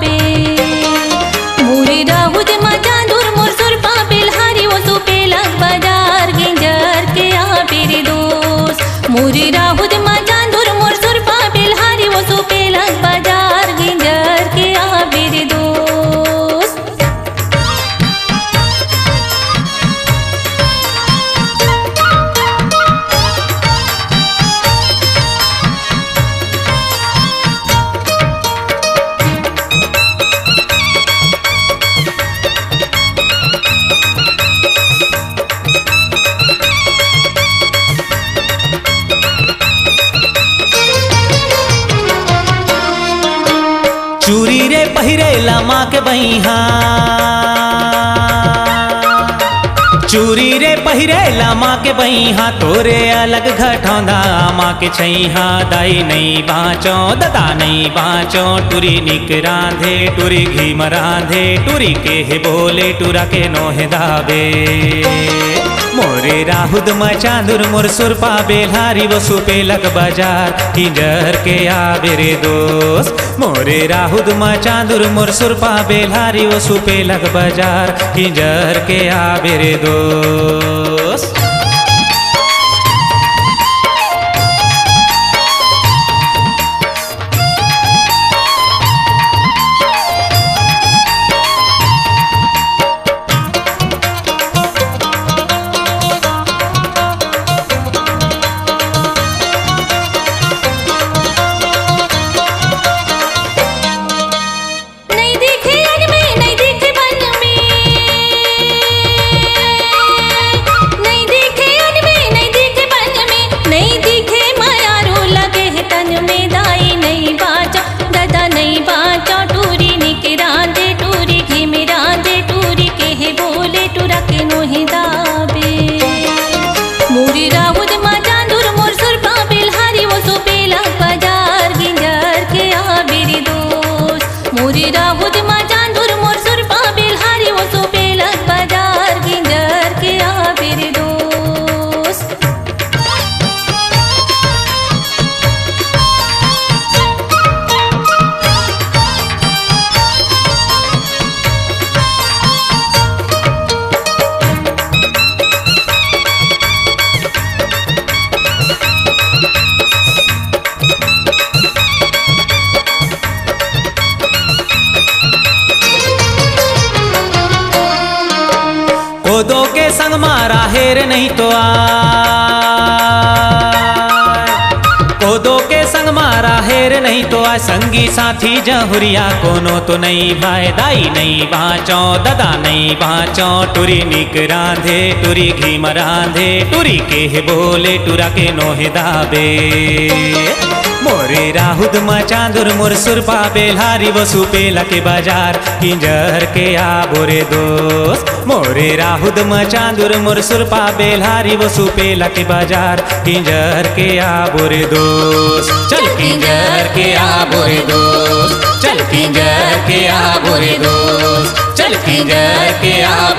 दाबे। मोरे राहुद मचा दूर मोर सुरपा बिलहारी वो सुपेलक बाजार गिंजर के आबे रे दोस्त। मोरे राहुद मचा दूर मोर सुरपा बिलहारी वो सुपेलक बाजार गिंजर के आबे रे दोस्त। चूरी रे पहिरे लामा के बहिहा, चूरी रे पहिरे लामा के बहिहा, तोरे अलग घटौंदा आमा के छैहा। दाई नहीं बाँचो ददा नहीं बाँचो, टूरी निक रांधे टूरी घी मरांधे, टूरी के हे बोले टूरा के नोहे दाबे। मोरे राहुद मचांदुर मोर सुरपा बेलहारी वो सुपेलक बाजार गिंजर के आबे रे दोस्त। मोरे राहुद मचांदुर मोर सुरपा बेलहारी वो सुपेलक बाजार गिंजर के आबे रे दोस्त। मोरे राहुद मचांदुर मोर सुरपा बिलहारी वो सुपेलक बाजार गिंजर के आबे रे दोस्त। मोरे राहुद मचांदुर मोर सुरपा बिलहारी वो सुपेलक बाजार गिंजर के आबे रे दोस्त। कोदो के संग मारा हेर नहीं तो कोदो के संग मारा हेर नहीं तो आ, संगी साथी जहुरिया कोनो तो नहीं भाई। दाई नहीं बाँचो ददा नहीं बाँचो, टूरी निक रांधे टूरी घी मरांधे, टूरी के बोले टूरा के नोहे दाबे। मोरे राहुद मचांदुर मोर सुरपा बेलहारी वो सुपेलक बाजार गिंजर के आबो रे दोस्त। मोरे राहुद मचांदुर मोर सुरपा बेलहारी वो सुपेलक बाजार गिंजर के आबो रे दोस्त। चल गिंजर के आबो रे दोस्त, चल गिंजर के आबो रे दोस्त, चल गिंजर के आबो।